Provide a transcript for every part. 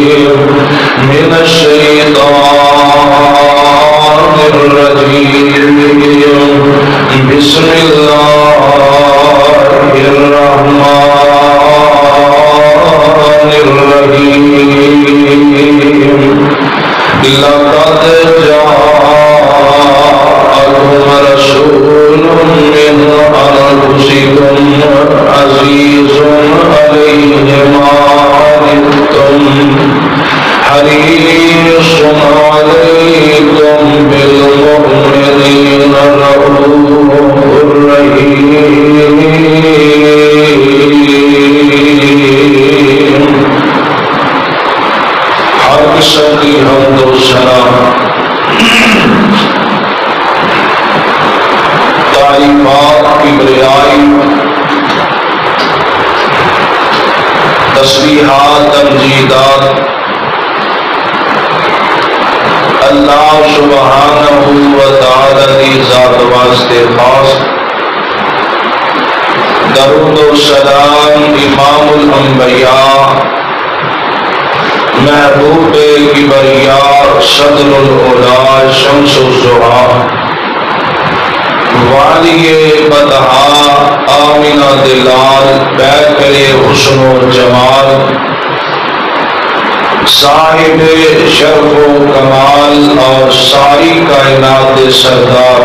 من الشيطان الرجيم بسم الله الرحمن الرحيم لقد جاءكم رسول من أنفسكم عزيز عليه ما عنتم حريص عليكم بالمؤمنين رؤوف رحيم. ہر قسم کی حمد و ثنا تعریفات کی بریائی تسبیحات تمجیدات اللہ سبحانہ و تعالی دی ذات واسطے خاص. درود و سلام امام الانبیاء محبوب کبریاء صدر العلا شمس الضحیٰ والی بدہا آمنہ دلال بیکر حسن و جمال صاحب شرف و کمال اور ساری کائنات سردار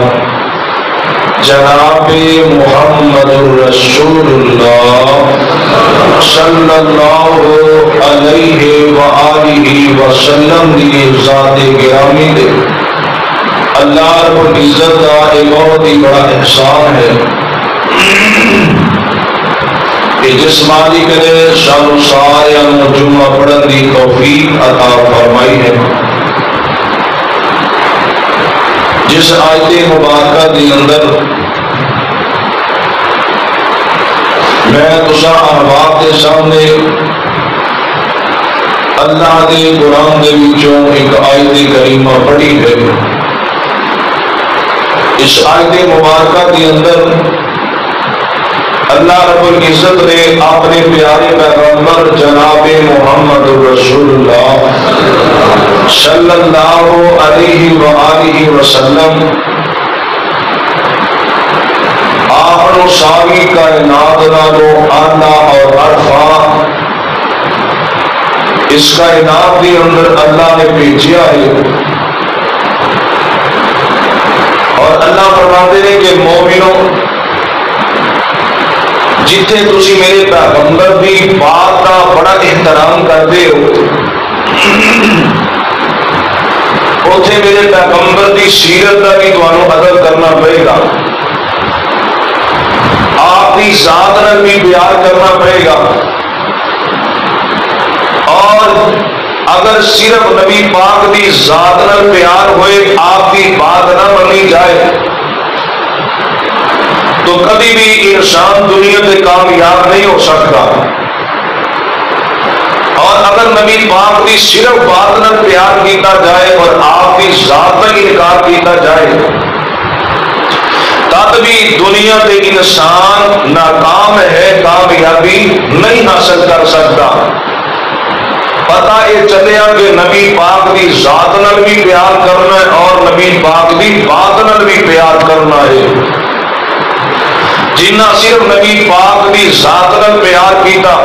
جناب محمد الرسول اللہ صلی اللہ علیہ وآلہ وسلم دی ذات گرامی دے. اللہ رب العزت کا ایک بہت ہی بڑا احسان ہے کہ جس مالک نے سانو سارے جمعہ پڑھن دی توفیق عطا فرمائی ہے. جس آیت مبارکہ دی اندر میں تساں احباب کے سامنے اللہ دے قرآن دے وچوں ایک آیت کریمہ پڑھی ہے. اس آیت مبارکہ کے اندر اللہ رب العزت نے اپنے پیارے پیغمبر جناب محمد رسول اللہ صلی اللہ علیہ وآلہ وسلم آپ ساری کائنات نالوں اعلیٰ اور عرفہ اس کائنات کے اندر اللہ نے بھیجا ہے. اور اللہ فرماتے ہیں کہ مومنوں جتنے تسی میرے پیغمبر دی بات کا بڑا احترام کرتے ہو اوتھے میرے پیغمبر دی سیرت کا بھی تمہیں ادب کرنا پڑے گا. آپ کی ذات نال بھی پیار کرنا پڑے گا. اور اگر صرف نبی پاک دی ذات نال پیار ہوئے آپ کی بات نہ مانی جائے تو کبھی بھی انسان دنیا میں کامیاب نہیں ہو سکتا. اور اگر نبی پاک کی صرف بات نہ پیار کیتا جائے اور آپ کی ذات کا انکار کیتا جائے تب بھی دنیا کے انسان ناکام ہے, کامیابی نہیں حاصل کر سکتا. پتہ یہ چلیا کہ نبی پاک کی ذات نال بھی پیار کرنا ہے اور نبی پاک کی بات نال بھی پیار کرنا ہے. جنہ صرف نبی پاک کی ذات نال پیار کیتا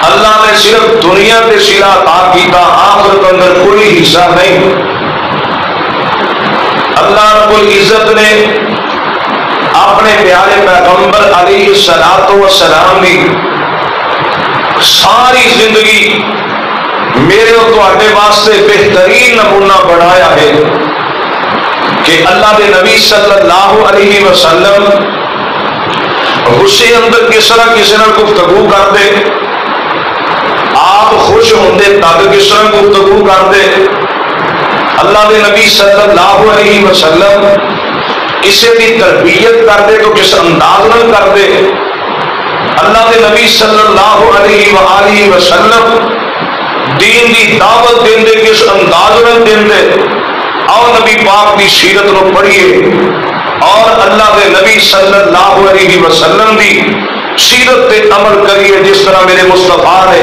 اللہ نے صرف دنیا کے سلا عطا کیتا, آخرت اندر کوئی حصہ نہیں. اللہ رب العزت نے اپنے پیارے پیغمبر علیہ الصلوۃ والسلام کی ساری زندگی میرے اور تواڈے واسطے بہترین نمونہ بنایا ہے کہ اللہ کے نبی صلی اللہ علیہ وسلم غصے اندر کس طرح کسی نے گفتگو کرتے, آپ خوش ہوندے تب کس طرح گفتگو کرتے. اللہ کے نبی صلی اللہ علیہ وسلم کسی کی تربیت کرتے تو کس انداز میں کرتے. اللہ کے نبی صلی اللہ علیہ وآلہ وسلم دین کی دعوت دیندے کس انداز میں دیندے. اور نبی پاک کی سیرت کو پڑھیے اور اللہ کے نبی صلی اللہ علیہ وسلم کی سیرت پہ عمل کریے جس طرح میرے مصطفیٰ نے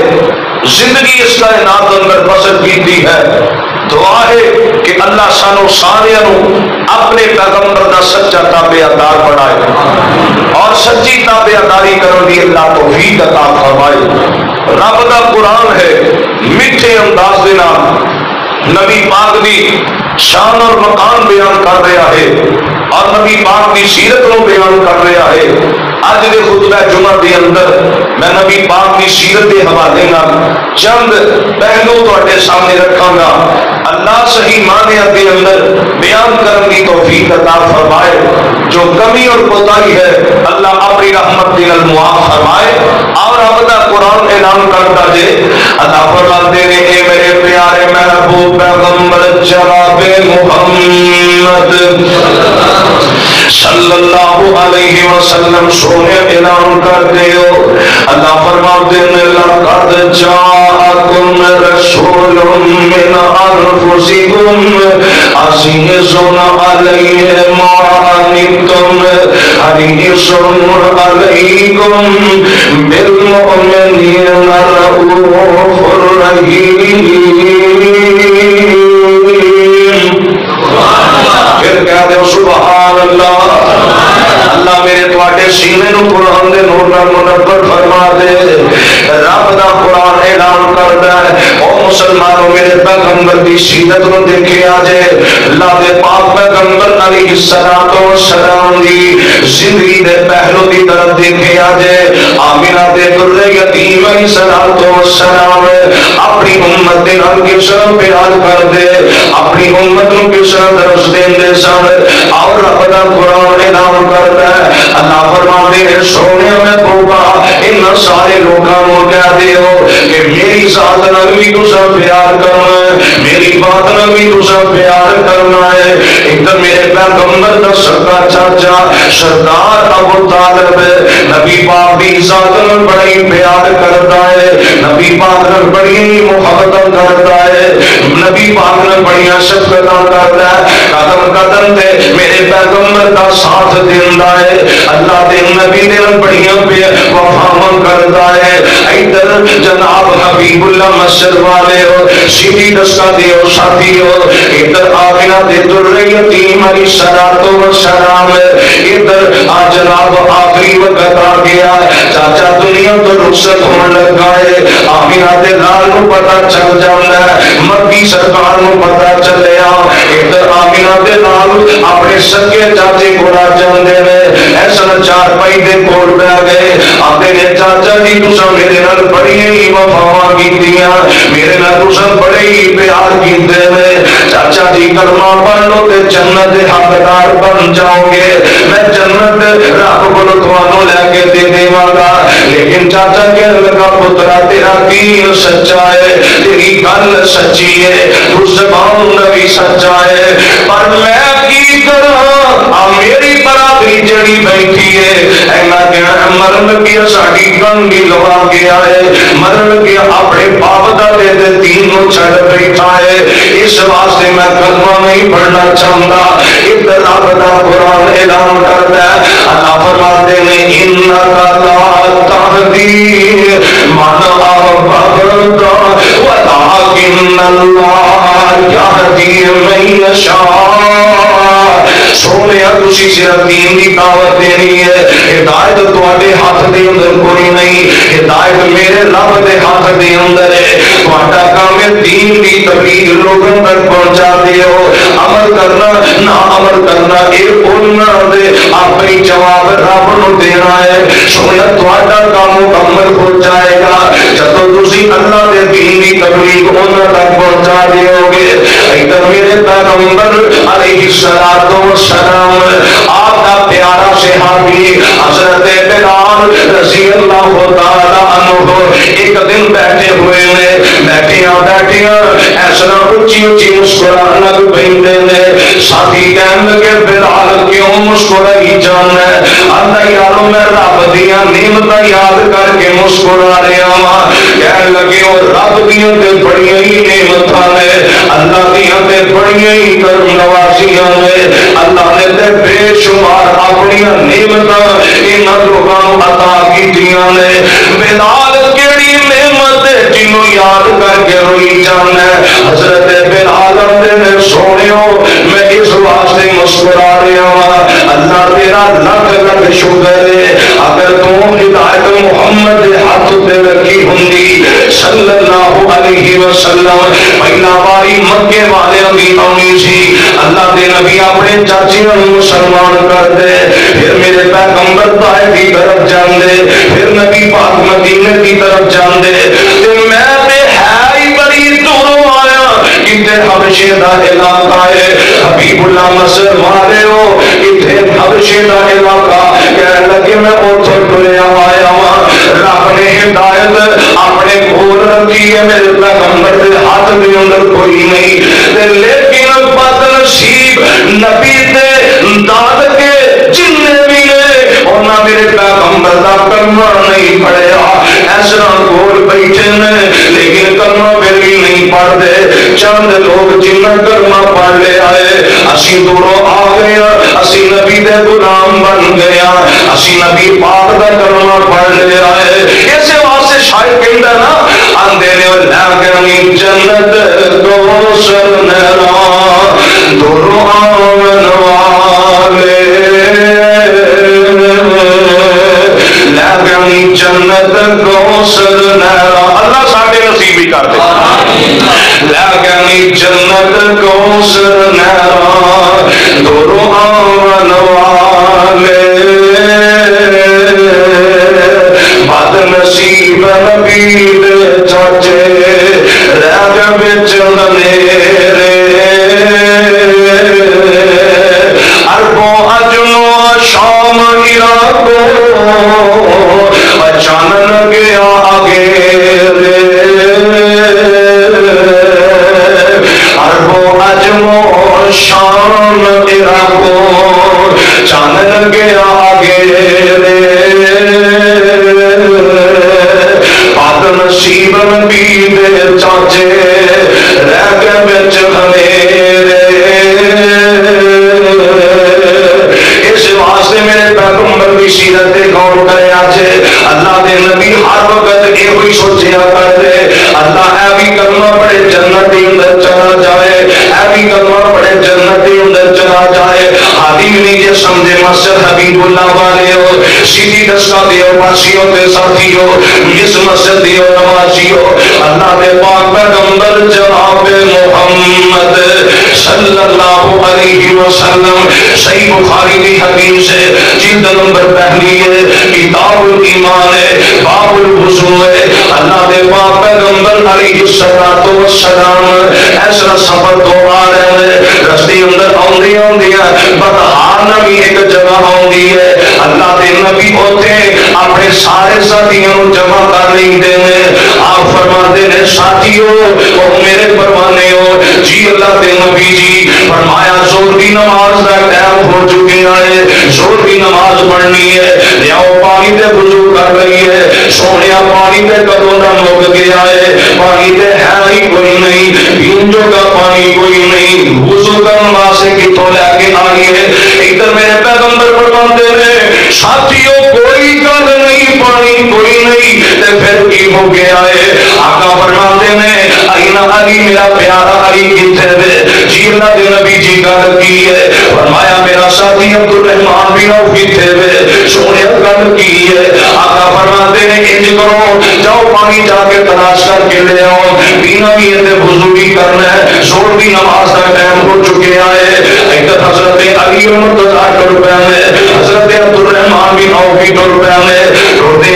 زندگی اس کائنات اندر بسر کی ہے. دعا ہے کہ اللہ سانو سارے اپنے پیغمبر کا سچا تابعدار بنائے اور سچی تابعداری کرنے کی اللہ توفیق عطا فرمائے. رب دا قرآن ہے میٹھے انداز کے نام نبی پاک دی شان اور مقام بیان کر رہا ہے اور نبی پاک کی سیرت کو بیان کر رہا ہے. اج کے خطبہ جمعہ کے اندر میں نبی پاک کی سیرت کے حوالے چند پہلو تواڈے سامنے رکھاں گا. اللہ صحیح معنی کے اندر بیان کرنے کی توفیق عطا فرمائے. جو کمی اور کوتاہی ہے اللہ اپنی رحمت نال معاف فرمائے. اور اپنا قرآن اعلان کرتا ہے اللہ فرماتے ہیں اے میرے پیارے محبوب پیغمبر جناب محمد صلی اللہ علیہ وسلم سونے اعلان کرتے ہو. اللہ فرماتے ہیں لقد جاءکم رسول من انفسکم عزیز علیہ ما عنتم حریص علیکم بالمؤمنین رؤوف رحیم. پھر کہہ دو سبحان اللہ. اللہ میرے تواڈے سینے نو قرآن دے نور نال منور فرما دے. رب دا قرآن اعلان کردا ہے او مسلمانوں میرے پیغمبر دی سیرت نو دیکھیا جے. اللہ دے پاک پیغمبر علیہ الصلوۃ والسلام دی زندگی دے پہلو دی طرف دیکھیا جے. آمینہ دے در یتیم علیہ الصلوۃ والسلام اپنی امت دے نال کس طرح پیار کر دے اپنی امت نو کس طرح درس دے سن. اور رب دا قرآن اعلان کردا ہے اللہ فرماتے ہیں سونے محبوبا ان سارے لوگوں کو کہہ دیو کہ میری ذات نال بھی تساں پیار کرنا ہے میری بات نال بھی تساں پیار کرنا ہے. ادھر میرے پیغمبر دا سکا چاچا سردار ابو طالب نبی پاک دی ذات نال بڑی پیار کرتا ہے نبی پاک نال بڑی محبت کرتا ہے نبی پاک نال بڑی شفقت کرتا ہے. قدم قدم تے میرے پیغمبر دا ساتھ دیندا ہے. اللہ دے نبی دے نال بڑیاں وفا کردا ہے. ادھر جناب حبیب اللہ مسجد والے ہو سیدھی دستا دیو ساتھی ہو. ادھر آمینہ دے در یتیم علیہ الصلوۃ والسلام ادھر جناب آخری وقت آ گیا چاچا دنیا تو رخصت ہون لگا ہے. آمینہ دے لال کو پتہ چل جاندا ہے مکی سرکار کو پتہ چلیا. ادھر آمینہ دے لال اپنے سکے چاچے کو جاندے نے ایسا چار پائی دے کول بیٹھ گئے آتے نے چاچا جی تساں میرے نال بڑی ہی وفا کیتیاں میرے نال تساں بڑے ہی پیار کیتے نے. چاچا جی کلمہ پڑھ لو تے جنت دے حقدار بن جاؤ گے میں جنت رب کو تانوں لے کے دے دیواں گا. لیکن چاچا کہنے لگا پترا تیرا دین سچا ہے تیری گل سچی ہے تو زبان نبی سچا ہے پر میں کی کراں میری برادری جڑی بیٹھی ہے اینا کہ مرن کی ساڈی گنگی لوا گیا ہے مرن کی اپنے باپ دا دے دین کو چھڑ بیٹھا ہے. اس واسطے میں کلمہ نہیں پڑھنا چاہتا. ادھر رب دا قرآن اعلان کرتا ہے اللہ فرماتے ہیں انک لا تہدی من احببت ولکن اللہ یہدی من یشاء. سونے تسی صرف دین کی دعوت دینی ہے ہدایت تواڈے ہاتھ دے اندر کوئی نہیں ہدایت میرے رب دے ہاتھ دے اندر ہے. تہاڈا کام ہے دین کی تبلیغ لوگوں تک پہنچا دیو. عمل کرنا نہ عمل کرنا اے انہاں دے اپنی جواب رب نو دینا ہے. سونے تہاڈا کام مکمل ہو جائے گا جدوں تسی اللہ دے دین کی تبلیغ انہاں تک پہنچا دیو گے. ادھر میرے پیغمبر علیہ الصلوۃ والسلام آپ کا پیارا صحابی حضرت بلال رضی اللہ تعالی عنہ ایک دن بیٹھے ہوئے نے بیٹھیاں ایسا اچھی اچھی مسکران لگ پیندے نے. ساتھی کہنے لگے بلال کیوں مسکرائی جانا ہے؟ اللہ یارو میں رب دیاں نعمتاں یاد کر کے مسکرا رہا ہاں. کہنے لگے اور رب دیاں تے بڑیاں ہی نعمتاں نے اللہ دیاں تے بڑیاں ہی کرم نوازیاں نے اللہ نے تے بے شمار اپنی نعمتاں انہاں لوگاں عطا کیتیاں نے. بلال کیڑی نعمت جنوں علیہ وسلم پہلا باری مکے والے دی آنی سی اللہ دے نبی اپنے چاچیوں مسلمان کر دے پھر میرے پیغمبر طائف کی طرف جان دے پھر نبی پاک مدینے کی طرف جان دے میں تے ہے ہی بڑی دوروں آیا کتے حبشے دا علاقہ ہے حبیب اللہ مصر مارے ہو کتے حبشے دا علاقہ کہنے لگے میں اتھر ٹریا آیا ہوں رب نے ہدایت اپنے کھول رکھی ہے میرے پیغمبر دے ہاتھ دے اندر کوئی نہیں لیکن بد نصیب نبی دے داد کے جننے بھی نے انہاں میرے پیغمبر دا کلمہ نہیں پڑھیا ایسا کھول بیٹھے نے لیکن کلمہ پھر بھی نہیں پڑھ دے چند لوگ جنہ کلمہ پڑھ لے آئے اسی دوروں آ گیا اسی نبی دے غلام بن گیا اسی نبی پاک دا کلمہ پڑھ لے آئے اسے واسطے شاید کہندا نا اندے نے لگنی جنت کو سر نرا دوروں آمن والے لگنی جنت کو سر نرا اللہ ساڑھے نصیب ہی کر دے لگنی جنت کو سر نرا دوروں آمن والے بد نصیب نبی دے چاچے رہ بچ میرے عربوں اجموں شام عراقوں اچانک گیا آگے عربوں اجموں شام عراقوں چانن گیا آگے بد نصیب نبی دے چاچے رہ گئے بچ میرے اس واسطے میرے پیغمبر کی سیرت تے غور کرے آجے اللہ دے نبی ہر وقت یہ ہوئی سوچیا کرتے اللہ اے بھی کلمہ پڑھے جنت دے اندر چلا جائے اے بھی کلمہ پڑھے جنت دے اندر چلا جائے حالی بھی نہیں جے سمجھے مسجد حبیب اللہ والے ہو سیدھی دسکا دیو پاسیوں تے ساتھیو جس مسجد دیو نمازیو اللہ دے پاک پیغمبر جناب محمد صلی اللہ علیہ وسلم صحیح بخاری کی حدیث ہے جلد نمبر پہلی ہے کتاب الایمان ہے باب الوضو ہے اللہ دے پاک پیغمبر علیہ السلام ایسا سفر تو آ رہے ہیں رستے اندر آندی بدہار نبی ایک جگہ آندی ہے اللہ دے نبی ہوتے اپنے سارے ساتھیوں جمع کر نہیں دینے آپ فرماتے ہیں ساتھیوں اور میرے پروانے ہو جی اللہ دے نبی جی فرمایا زور کی نماز کا ٹائم ہو چکی ہے زور کی نماز پڑھنی ہے لیاؤ پانی تے وضو کر رہی ہے سونیا پانی تے کدوں نہ مک گیا ہے پانی تے ہے ہی کوئی نہیں پینجو کا پانی کوئی نہیں وضو کرنے واسطے کتوں لے کے آئی ہے ادھر میرے پیغمبر فرماتے ہیں ساتھیوں کوئی گل نہیں پانی کوئی نہیں تے پھر کی ہو گیا ہے آقا فرماتے ہیں اینا علی میرا پیارا علی کتنے دے جی اللہ دے نبی جی گل کی ہے فرمایا میرا ساتھی عبد الرحمن بن عوف کتنے دے سونے گل کی ہے آقا فرماتے ہیں انج کرو جاؤ پانی جا کے تلاش کر کے لے آؤ پینا بھی ہے وضو بھی کرنا ہے زور کی نماز کا ٹائم ہو چکے آئے ادھر حضرت علی مرتضیٰ ٹر پہ میں حضرت عبد الرحمن بن عوف بھی ٹر پہ میں ٹرتے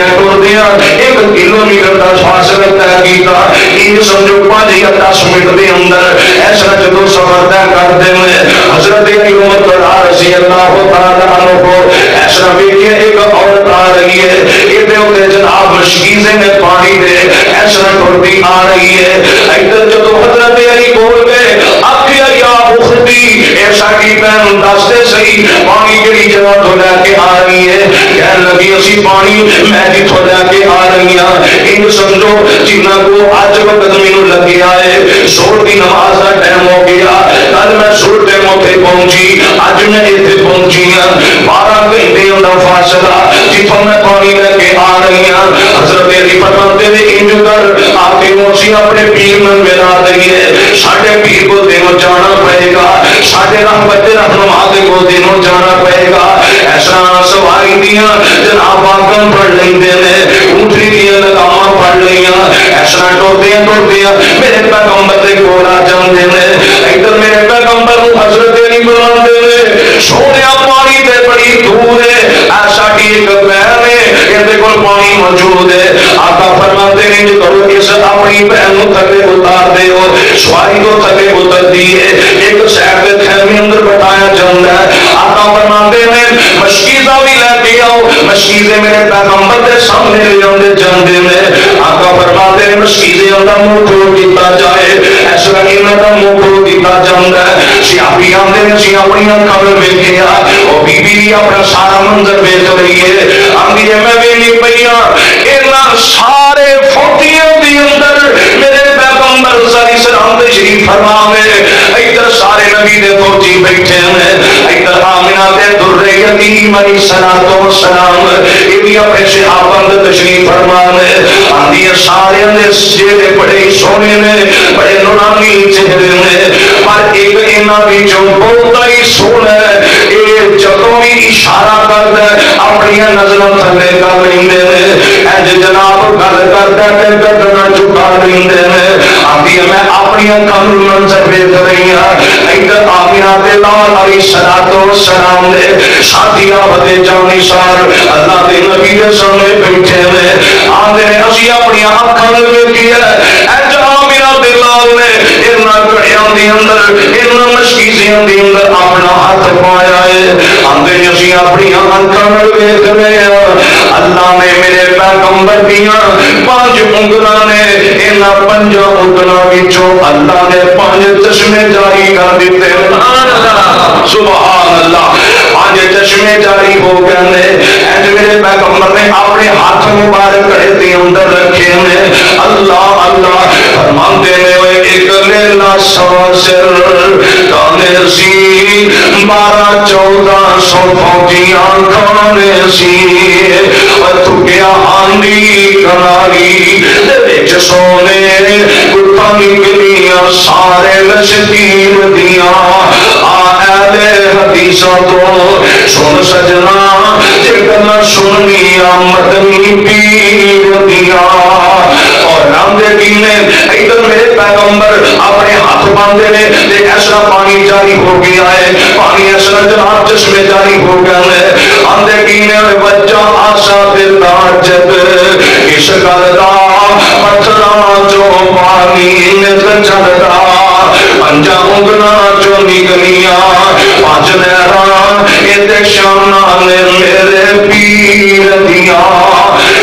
ہیں ایک کلومیٹر کا فاصلہ طے کیتا یہ سمجھو 5 یا 10 منٹ کے اندر ایسا جدو سفر طے کرتے ہیں حضرت علی مرتضیٰ رضی اللہ تعالی عنہ کو ایسا ویکھے ایک عورت آ رہی ہے ادھر ادھر جناب مشکیزیں میں پانی دے ایسا ٹرتی آ رہی ہے ادھر جدو حضرت علی بول گئے آخیا یا اختی ایسا کی بہن دستے صحیح پانی کیڑی جگہ تو لے کے آ رہی ہے کہنے لگی اسی پانی میں جتوں لے کے آ رہی ہوں ان سمجھو جنہ کو اج وقت مینوں لگیا ہے زور کی نماز کا ٹائم ہو گیا کل میں زور ٹائم تے پہنچی اج میں اتنے پہنچی ہوں 12 گھنٹے کا فاصلہ جتوں میں پانی لے کے آ رہی ہوں حضرت علی فرماتے ہیں انج کر آپ کے موسی اپنے پیر میں ملا دئیے ساڈے پیر کو دینوں جانا پائے گا، ساڈے رحمت رہنما کو دینوں جانا پائے گا۔ ایسا سواری دیاں جناب آگم پڑھ لیندے نے، اونٹنی دیاں لگاماں پڑھ لیاں، ایسا ٹوٹیاں ٹوٹیاں میرے پیغمبر دے کول آ جاندے نے۔ ادھر میرے پیغمبر نوں حضرت نہیں بلاندے نے، سونیا پانی تے بڑی دور ہے، ایسا کی ایک بہن ہے اندے کول پانی موجود ہے۔ آقا فرماتے ہیں جو کرو اس اپنی بہن نوں تھلے اتار دے ہو، سواری کو تھلے اتر دیے، ایک سائڈ دے خیمے اندر بٹھایا جاندا ہے۔ آقا فرماتے ہیں مشکیزہ بھی لے کے آؤ، مشکیزے میرے پیغمبر دے سامنے لے آندے جاندے نے۔ آقا فرماتے ہیں مشکیزے دا منہ کھول دیتا جائے، اس طرح انہاں دا منہ کھول دیتا جاندا ہے۔ سیاپی آندے نے سی اپنی اکھاں وچ ویکھیا، او بی بی اپنا سارا منظر ویکھ رہی ہے، آندی ہے میں ویکھی پئی ہاں انہاں سارے فوٹیاں دے اندر میرے پیغمبر صلی سلام تشریف فرماوے، ادھر سارے نبی دے فوجی بیٹھے ہیں، ادھر آمنہ تے در یتیم علیہ الصلوۃ والسلام یہ بھی اپنے صحابہ دے تشریف فرماوے، آندی ہے سارے دے چہرے بڑے سونے نے، بڑے نورانی چہرے نے، پر ایک انہاں وچوں بہت ہی سونا ہے، یہ جدوں بھی اشارہ کردا ہے اپنی نظراں تھلے کر لیندے نے، اج جناب گل کردا تے گردن جھکا لیندے نے، آندی ہے میں اپنی اکھاں نوں منظر ویکھ رہی ہاں، ادھر آمنہ تے لال علیہ الصلوۃ والسلام نے شادیاں ودے جانی سار اللہ دے نبی دے سامنے بیٹھے نے، آندے نے اسی اپنی اکھاں نال ویکھیا اج آمنہ تے لال نے انہاں گھڑیاں دے اندر انہاں مشکیزیاں دے اندر اپنا ہاتھ پایا ہے، آندے نے اسی اپنی اکھاں نال ویکھ رہے ہیں اللہ نے میرے پیغمبر دیاں 5 انگلاں نے انہاں 5 انگلاں وچوں اللہ نے 5 چشمے جاری کر دیتے، سبحان اللہ 5 چشمے جاری ہو گئے نے، اج میرے پیغمبر نے اپنے ہاتھ مبارک کڑے دے اندر رکھے نے، اللہ اللہ فرماندے نے ایک لیلا سواسر کانے سی 12-14 فوجیاں کھانے سی تھکیا آندھی کناری وچ سونے گٹا نکلیاں سارے لشکیر دیاں اہل حدیثاں تو سن سجنا جے گلاں سننیاں مدنی پیر دیاں اور نام دے دینے ادھر میرے پیغمبر اپنے ہاتھ باندھے نے تے ایسا پانی جاری ہو گیا ہے، پانی ایسا جناب چشمے جاری ہو گئے ہیں، آندے دینے بچہ آسا دل تاجد اس گل دا پتھراں جو پانی نکل چلدا 5 انگلاں جو نکلیاں 5 نہراں اے شان میرے پیر دیاں۔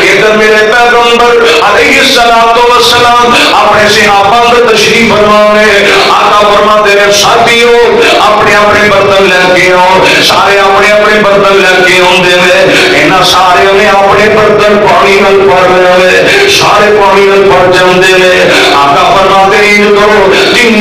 ادھر میرے پیغمبر علیہ الصلوۃ والسلام اپنے صحابہ کو تشریف فرمانے، آقا فرماتے ہیں ساتھیو اپنے اپنے برتن لے کے آؤ، سارے اپنے اپنے برتن لے کے آندے نے، انہاں سارے نے اپنے برتن پانی نال بھر لے، سارے پانی نال بھر جاندے نے، آقا فرماتے ہیں کرو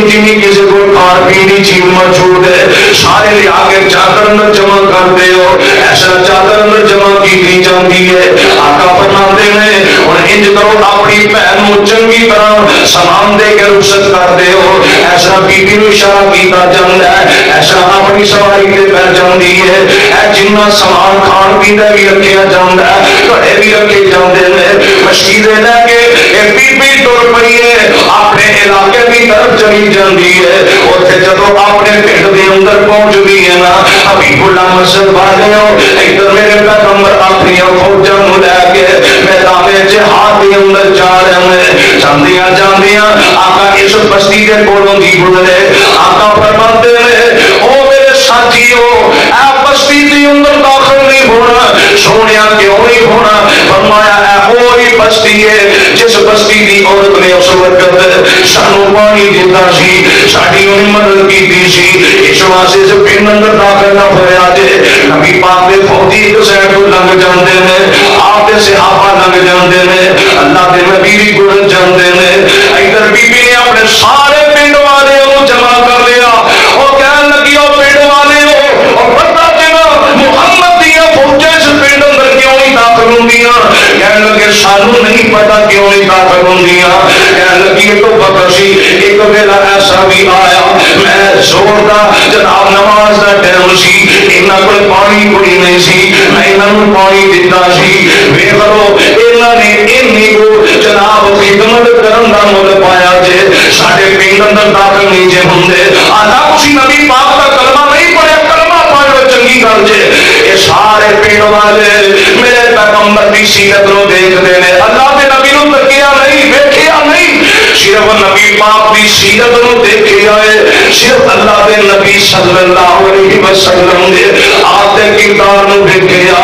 جنی کسی کو کھان پین کی چیز موجود ہے سارے لے آ کے چادر میں جمع کرتے ہو، ایسا چادر میں جمع کی جاتی ہے، آقا فرماتے ہیں اور انج کرو اپنی بہن کو چنگی طرح سامان دے کے رخصت کرتے ہو، ایسا بیوی نوں اشارہ کیتا جاندا ہے، ایسا اپنی سواری تے بیٹھ جاندی ہے، اے جنہ سامان کھان پین دا بھی رکھیا جاندا ہے، گھڑے بھی رکھے جاندے نے، مشکیزے لے کے اے بیوی ٹر پئی ہے اپنے علاقے کی طرف چلی جاندی ہے، اوتھے جدوں اپنے پنڈ دے اندر پہنچدی ہے نا حبیب اللہ مسجد والےو ادھر میرے پیغمبر اپنی فوجاں نوں لے کے میدان جہاد دے اندر جا رہے ہیں، جاندیاں جاندیاں آقا اس بستی دے کولوں دی گزرے، آقا فرماتے ہیں او میرے ساتھیو اے بستی دے اندر داخل نہیں ہونا، سونیا کیوں نہیں ہونا، فرمایا اے وہی بستی ہے جس بستی دی عورت نے اس وقت سانو پانی دیتا سی، ساڈی انہیں مدد کیتی سی، اس واسطے سے پنڈ اندر داخل نہ ہویا جے، نبی پاک دے فوجی ایک سائڈ تو لنگ جاندے نے، آپ دے صحابہ لنگ جاندے نے، اللہ دے نبی بھی گزر جاندے نے، ادھر بی بی نے اپنے سارے پنڈ والے کو جمع کر لیا، اور کہنے لگی او پنڈ والے ہو اور پتہ چلا محمد دیا فوجیں اس پنڈ اندر کیوں نہیں داخل ہوندیاں، کہنے لگے سانو نہیں پتا کیوں نہیں داخل ہوندیاں، کہنے لگی تو بکر سی ایک ویلا ایسا کوئی آیا. میں زور دا جناب نماز دا ٹائم سی, انہاں کوئی پانی کوئی نہیں سی, میں انہاں پانی دیتا سی. ویکھ لو انہاں نے اینی کو جناب خدمت کرن دا مول پایا جے ساڈے پنڈ اندر داخل نہیں جے ہوندے. آنا کسی نبی پاک دا کلمہ نہیں پڑھیا, کلمہ پڑھ لو چنگی گل جے. یہ سارے پنڈ والے میرے پیغمبر دی سیرت نو دیکھتے ہیں, اللہ دے نبی نو تکیا نہیں, ویکھیا نہیں, صرف نبی پاک دی سیرت نو دیکھیا ہے, صرف اللہ دے نبی صلی اللہ علیہ وسلم دے آپ دے کردار نو دیکھیا.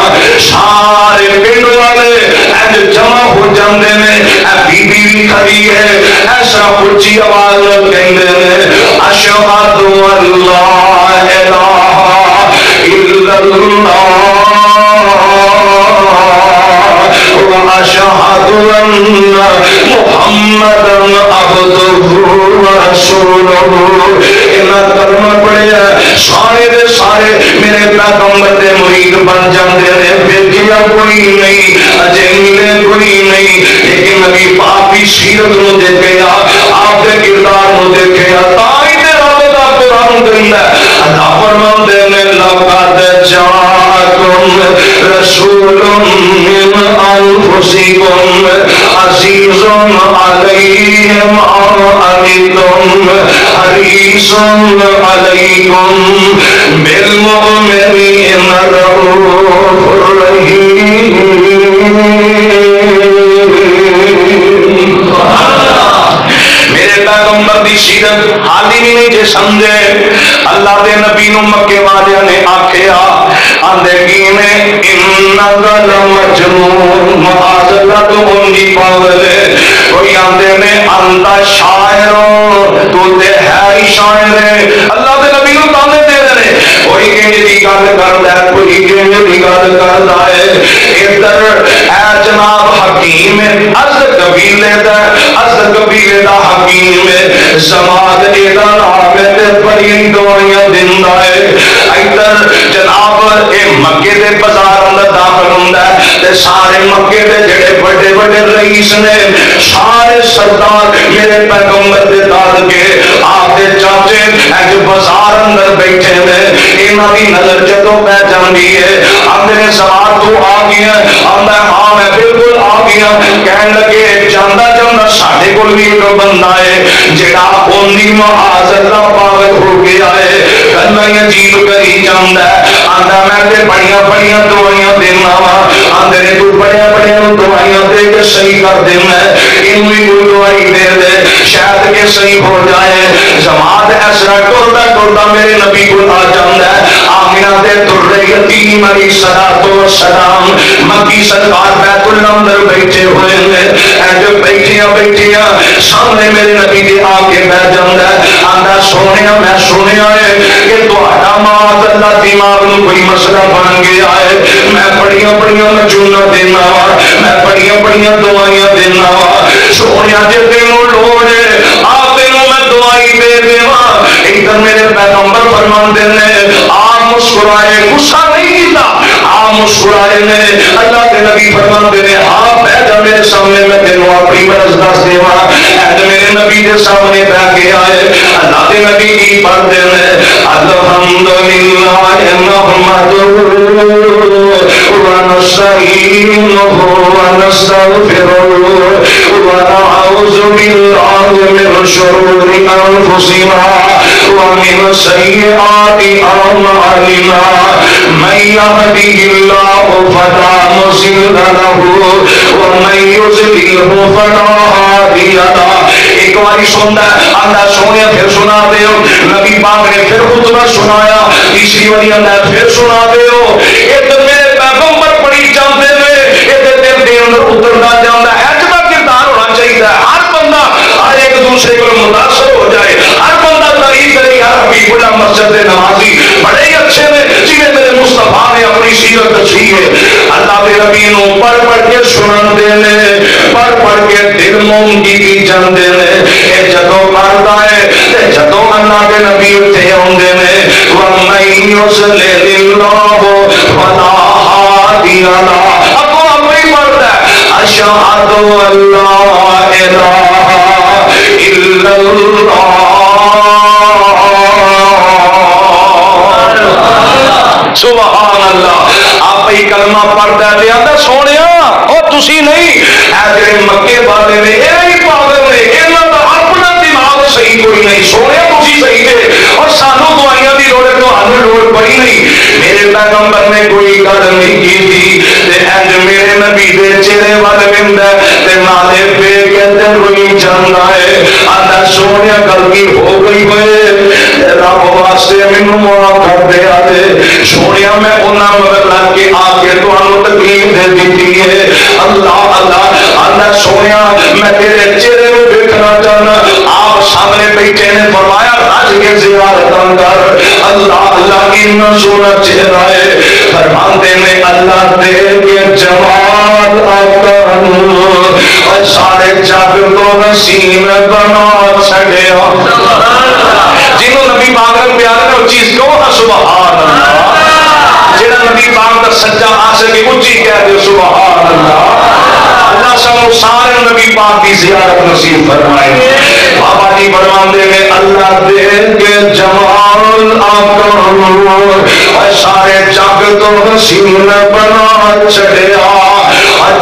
سارے پنڈ والے اج جمع ہو جاندے نے, بی بی بھی کھڑی ہے, ایسا اونچی آواز نال کہندے نے اشہد اللہ الہ الا اللہ واشہد ان محمدا عبدہ ورسولہ. انہاں کلمہ پڑھیا سارے دے سارے میرے پیغمبر دے مرید بن جاندے نے. ویکھیا کوئی نہیں, اجے ملے کوئی نہیں, لیکن نبی پاک دی سیرت نو دیکھیا, آپ دے کردار نو دیکھیا. تاں تے رب دا قرآن کہندا ہے, اللہ فرماندے نے لقد جاءکم رسول من انفسکم عزیز علیہ ما عنتم حریص علیکم بالمؤمنین رؤوف رحیم. میرے پیغمبر دی سیرت حالی بھی نہیں جے سمجھے. اللہ دے نبی نو مکے والے نے آکھیا آندے کی نے انک لمجنون, معاذ اللہ تو اونی پاگل ہے. کوئی آندے نے انتا شاعر, تو تے ہے ہی شاعر ہے. اللہ دے نبی نو تانے دے رہے, کوئی کنج دی گل کردا ہے, کوئی کنج دی گل کردا ہے. ادھر اے جناب حکیم از قبیلے دا, از قبیلے دا حکیم سماج ایدا نام تے بڑی دوائیاں دیندا ہے. ادھر جناب اے مکے دے بازار اندر داخل ہوندا ہے تے سارے مکے دے جڑے بڑے بڑے رئیس نے, سارے سردار میرے پیغمبر دے داد کے آپ دے چاچے اج بازار اندر بیٹھے نے. انہاں دی نظر جدوں پہ جاندی ہے آندے نے سوال تو آ گیا, آندا ہاں میں بالکل آ گیا. کہن لگے جاندا جاندا ساڈے کول بھی ایک بندہ ہے جڑا اونی معاذ اللہ پاگل ہو گیا ہے, گلاں عجیب کری جاندا ہے. آندا میں تے بڑیاں بڑیاں دوائیاں دینا وا, آندے نے تو بڑیاں بڑیاں دوائیاں دے کے صحیح کر دینا ہے, اینو ہی کوئی دوائی دے دے شاید کہ صحیح ہو جائے. جماعت ایسا ٹردا ٹردا میرے نبی کو آ جاندا ہے. آمینہ دے در یتیم علیہ الصلوۃ والسلام مکی سرکار بیت اللہ اندر بیٹھے ہوئے ہیں. جو بیٹھیاں بیٹھیاں سامنے میرے نبی دے آ کے بیٹھ جاندا ہے. آندا سونیا میں سنیا ہے کہ تہاڈا معاذ اللہ دماغ نو کوئی مسئلہ بن گیا ہے. میں بڑیاں بڑیاں مجونا دینا وا, میں بڑیاں بڑیاں دوائیاں دینا وا. سونیا جے تینوں لوڑ ہے آپ تینوں میں دوائی دے دیواں. ادھر میرے پیغمبر فرماندے نے آپ مسکرائے, غصہ نہیں کیتا, آپ مسکرائے نے. اللہ کے نبی فرماندے نے آپ بیٹھ جا میرے سامنے, میں تینوں اپنی مرض دس دیواں. اے میرے نبی دے سامنے بیٹھ کے آئے. اللہ کے نبی کی پڑھتے ہیں الحمدللہ نحمدہ ونستعینہ ونستغفرہ ونعوذ باللہ من شرور انفسنا ومن سیئات اعمالنا من یهده اللہ فلا مضل له ومن یضلل فلا ہادی له. ایک باری سنتا ہے آندا سونے پھر سنا دے ہو. نبی پاک نے پھر خطبہ سنایا, تیسری باری آندا پھر سنا دے ہو. ایک میرے پیغمبر پڑھی جاندے نے, ایک دل دے اندر اتردا جاندا ہے. ایسا کردار ہونا چاہیے, ہر بندہ ہر ایک دوسرے کو متاثر ہو جائے. ہر بندہ تعریف کرے یار حبیب اللہ مسجد نمازی بڑے ہی اچھے نے, جنہیں میرے مصطفیٰ نے اپنی سیرت دسی ہے. اللہ کے نبی نو پڑھ پڑھ کے سنن دے نے, پڑھ پڑھ کے دل موم کی جاندے نے. اے جدوں پڑھدا ہے تے جدوں اللہ کے نبی اتنے آندے نے وَمَن يُضْلِلِ اللَّهُ فَلَا هَادِيَ لَهُ. اگوں اپنی پڑھدا ہے اشہد اللہ الہ الا اللہ سبحان اللہ آپ ہی کلمہ پڑھتا ہے آتا سونے اور تسی نہیں اے جڑے مکے والے نے یہ نہیں پاگل نے انہاں دا اپنا دماغ صحیح کوئی نہیں سونے تسی صحیح ہے اور سانو دعائیاں دی لوڑ ہے تانوں لوڑ پڑی نہیں میرے پیغمبر نے کوئی گل نہیں کی تھی تے اج میرے نبی دے چہرے وال ویندا تے نالے پہ کہتے روئی جاندا ہے آندا سونے غلطی ہو گئی ہوئے رب واسطے مینوں معاف کر دے آتے سونے میں انہاں مگر لگ کے آ کے تانوں تکلیف دے دتی ہے اللہ اللہ آندا سونے میں تیرے چہرے کو دیکھنا چاہنا آپ سامنے بیٹھے نے فرمایا رج کے زیارت کر اللہ اللہ کتنا سونا چہرہ ہے فرماتے نے اللہ دے کے جمال آقا اور سارے جگ کو حسین بنا چھڑیا جنہوں نبی پاک نے پیار ہے وہ چیز کہو نا سبحان اللہ جنہاں نبی پاک کا سچا عاشق ہے اونچی کہہ دے سبحان اللہ اللہ سانو سارے نبی پاک کی زیارت نصیب فرمائے بابا جی فرماندے نے اللہ دے کے جمال آقا اور سارے جگ تو حسین بنا چھڑیا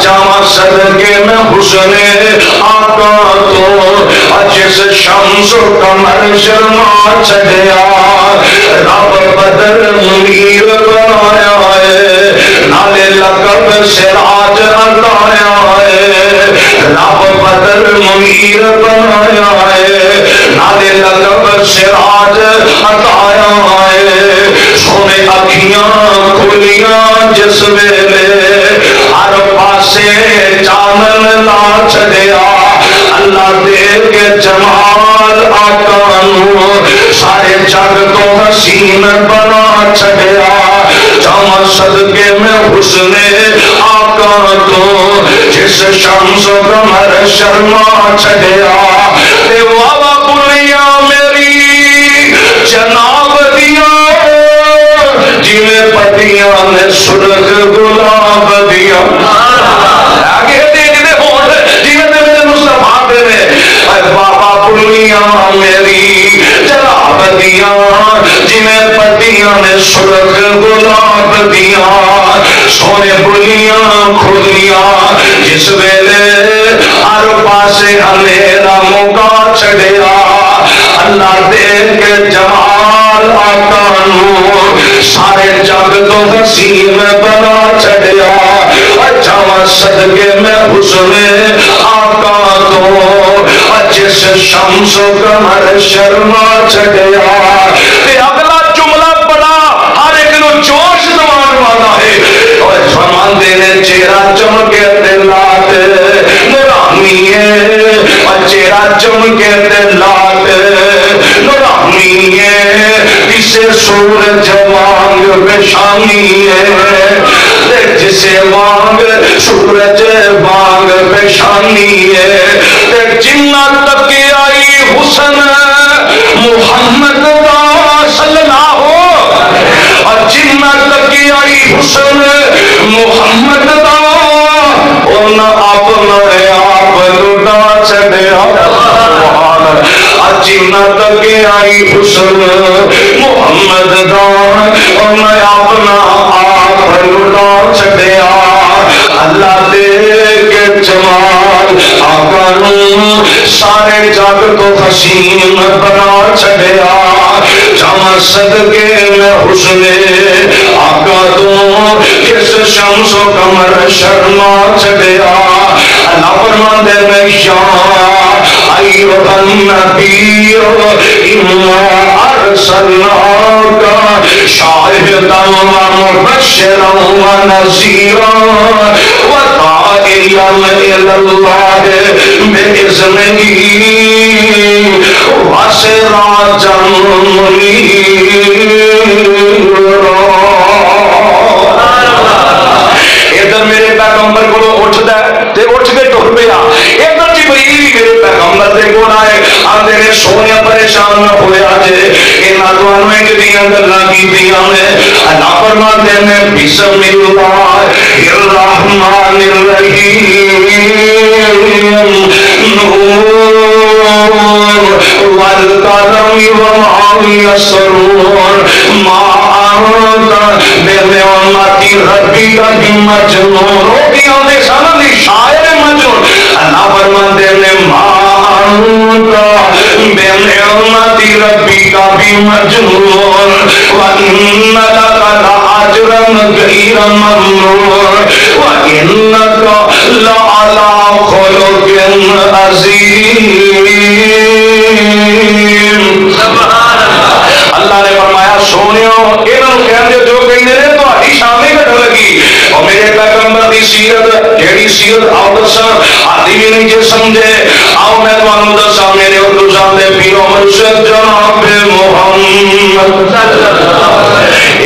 جاواں صدقے میں حسن آقا تو جس شمس و قمر شرما چھڑیا رب بدر منیر بنایا ہے نالے لقب سراج عطایا ہے رب بدر منیر بنایا ہے نالے لقب سراج عطایا ہے سونے اکھیاں کھلیاں جس ویلے ہر پاسے چانن لا چھڑیا اللہ دے کے جمال آقا نو سارے جگ تو حسین بنا چھڑیا جاواں صدقے میں حسن آقا تو جس شمس و قمر شرما چھڑیا تے واوا بلیا میری جناب دیا جویں پتیاں نے سرخ گلاب دیا آگے دیکھتے ہون جویں میرے مصطفیٰ دے نے بابا بلیا میری جناب دیا جویں پتیاں نے سرخ گلاب دیا سونے بلیاں کھلیاں جس ویلے ہر پاسے اندھیرا مکا چھڑیا اللہ دے کے جمال آقا نو سارے جگ تو حسین بنا چھڑیا جاواں صدقے میں حسن آقا تو جس شمس و قمر شرما چھڑیا تے اگلا جملہ بڑا ہر ایک نو جوش دوان والا ہے اور فرماندے نے چہرہ چمکے تے لات نورانی ہے اور چہرہ چمکے تے لات نورانی ہے جسے سورج وانگ پیشانی ہے جسے وانگ سورج وانگ پیشانی ہے جنہ تک آئی حسن محمد دا صلی اللہ اور جنہ تک آئی حسن محمد دا انہاں اپنا آپ لٹا چھڑیا جنہ تک آئی حسن محمد دا انہاں اپنا آپ لٹا چھڑیا اللہ دے کے جمال آقا نو سارے جگ کو حسین بنا چھڑیا جاواں صدقے میں حسن آقا تو کس شمس و قمر شرما چھڑیا اللہ فرماندے میں یا ایھا النبی انا ارسلناک شاہدا ومبشرا ونذیرا وداعیا الی اللہ بإذنہ وسراجا منیرا ادھر میرے پیغمبر کو اٹھتا ہے تے اٹھ کے ٹر پیا ادھر جبریل میرے پیغمبر دے کول آئے آندے نے سونے پریشان نہ ہویا جے انہاں تانوں ایک دیاں گلاں کیتیاں نے اللہ فرماندے نے بسم اللہ الرحمن الرحیم نور والقلم وما يسطرون ما بنعمت ربک بمجنون، روٹی آتے سن دی شاعر مجنون، اللہ فرماتے ہیں ما انت بنعمت ربک بمجنون وان لک لاجرا غیر ممنون وانک لعلی خلق عظیم۔ اللہ نے فرمایا سونیو انہوں کہندے جو کہندے نے تہاڈی شان نہیں گھٹ لگی، اور میرے پیغمبر دی سیرت کیڑی سیرت آؤ دساں، آدھی بھی نہیں جے سمجھے، آؤ میں تانوں دساں میرے اردو سامنے پیرو مرشد جناب محمد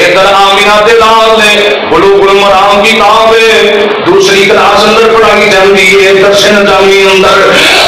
ادھر آمینہ دے لال نے بلوغ المرام کتاب ہے دوسری کلاس اندر پڑھائی جاندی ہے درسن جامی اندر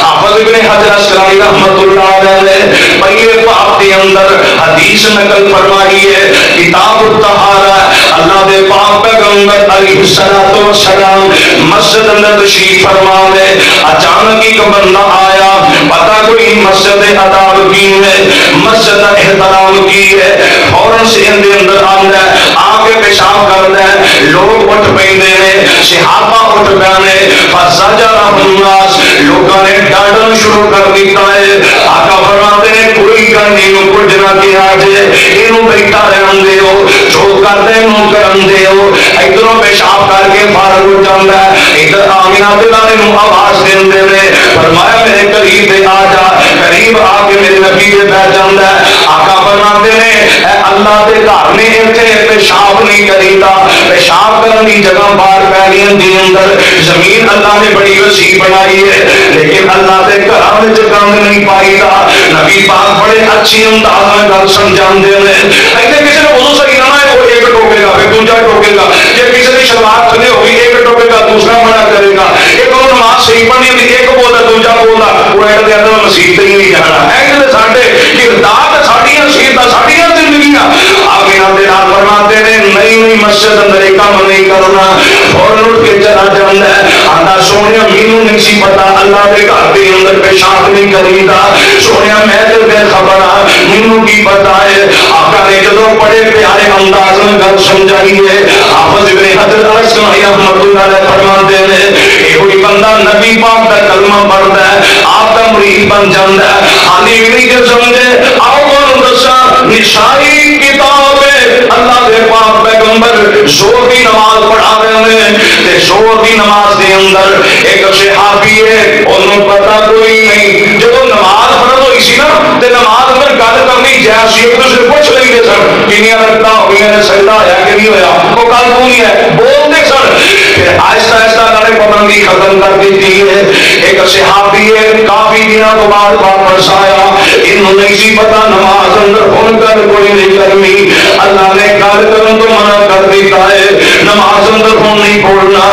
حافظ ابن حجر اسقلانی رحمت اللہ علیہ نے پہلے باب کے اندر حدیث نقل فرمائی ہے کتاب الطہارہ، اللہ دے پاک پیغمبر علیہ السلام مسجد اندر تشریف فرما لے، اچانک ایک بندہ آیا، پتہ کوئی مسجد اداب کی ہے، مسجد احترام کی ہے، فوراً سے اندر آندا ہے، آ کے پیشاب کردا ہے، لوگ اٹھ پیندے نے، صحابہ اٹھ پیانے، فزجرهم الناس، لوگوں نے ڈانٹنا شروع کر دیتا ہے، آقا فرماتے ہیں کوئی گل نہیں کچھ نہ کیا جے، اینوں بیٹھا رہن دیو، جو کردے نوں کرن دیو، ادھروں پیشاب کر کے فارغ ہو جاندا ہے، ادھر آمینہ دلالے نوں آواز دیندے نے، فرمایا میرے قریب آ جا، قریب آ کے میرے نبی دے بیٹھ جاندا ہے، آقا فرماتے نے اے اللہ دے گھر نے ایتھے پیشاب نہیں کریدا، پیشاب کرن دی جگہ باہر پیلیاں دے اندر زمین اللہ نے بڑی وسیع بنائی ہے، لیکن اللہ دے گھراں وچ گند نہیں پائیدا، نبی پاک بڑے اچھی انداز میں گل سمجھاندے نے، ایتھے کسی نے وضو صحیح نہ ہے وہ ایک ٹوکے گا پھر دوسرا ٹوکے گا، جے کسی دی شلوار تھلے ہوئی ایک ٹوکے گا دوسرا منع کرے گا، ایک اور نماز صحیح پڑھنی ہوندی ایک بولدا دوسرا بولدا، وہ ایک دے اندر مسیح تے نہیں جانا ہے، کہ ساڈے کردار ساڈیاں سیرتاں ساڈیاں زندگیاں آمینہ دے نال فرماتے نے نہیں مسجد اندر ایک کام نہیں کرنا، فوراً اٹھ کے چلا جاندا ہے، آندا سونیا مینوں نہیں سی پتا اللہ دے گھر دے اندر پیشاب نہیں کریدا، سونیا میں تے بے خبر ہاں مینوں کی پتا ہے، آقا نے جدوں بڑے پیارے انداز میں گل سمجھائی ہے، حافظ ابن حجر اسقلانی رحمۃ اللہ علیہ فرماتے ہیں اے کوئی بندہ نبی پاک دا کلمہ پڑھدا ہے آپ دا مرید بن جاندا ہے، حالی بھی نہیں سمجھے، آؤ تانوں دساں نشائی کتاب ہے، اللہ دے پاک پیغمبر زور دی نماز پڑھا رہے ہیں تے زور دی نماز دے اندر ایک صحابی ہے انہوں پتہ کوئی نہیں، جب نماز فرض ہوئی سی نا تے نماز اندر گل کرنی جائز سی، ایک دوسرے پوچھ لیں سن کنیاں رکھتا ہوئی نے سجدہ ہویا کہ نہیں ہویا، وہ گل تو نہیں ہے بولتے سن، پھر آہستہ آہستہ انہوں نے پابندی ختم کر دی ہے، ایک صحابی ہے کافی دنوں تو بعد واپس آیا، انہوں نہیں سی پتا نماز اندر ہن کر کوئی نہیں کرنی، اللہ نے گل کرن تو منع کر دیتا ہے، نماز اندر ہن نہیں بولنا،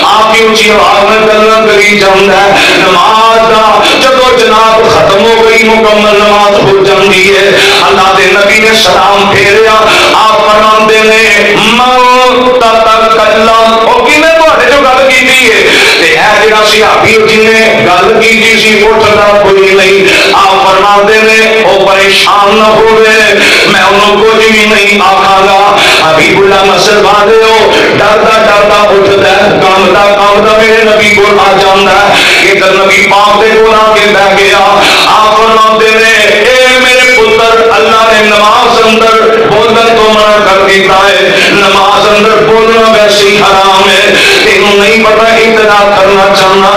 آپ کی اونچی آواز میں گلاں کری جاندا ہے، نماز دا جدوں جناب ختم ہو گئی مکمل نماز ہو جاندی ہے، اللہ دے نبی نے سلام پھیریا، آپ فرماندے نے من تکلم او کنے تواڈے جو گل کیتی ہے تے اے جڑا صحابی جن نے گل کیتی سی اٹھدا کوئی نہیں، آپ فرماندے نے او پریشان نہ ہوئے میں انہوں کچھ بھی نہیں آکھاں گا، حبیب اللہ مسجد والے ہو ڈردا ڈردا اٹھدا ہے کامدا میرے نبی کو آ جاندا ہے، ادھر نبی پاک دے کول آ کے بیٹھ گیا، آپ فرماتے نے اے میرے پتر اللہ نے نماز اندر بولن تو منع کر دیتا ہے، نماز اندر بولنا ویسے ہی حرام ہے، تینوں نہیں پتا ابتدا کرنا چاہنا،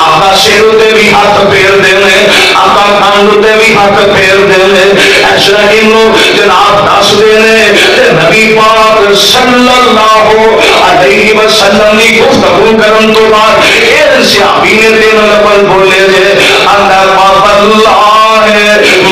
آقا سر تے بھی ہاتھ پھیر دینے، آقا کان تے بھی ہاتھ پھیر دینے، ایسا انہوں جناب دس دینے، تے نبی پاک صلی اللہ علیہ وسلم کی گفتگو کرن تو بعد اے صحابی نے تین لفظ بولے دے اللہ پاک اللہ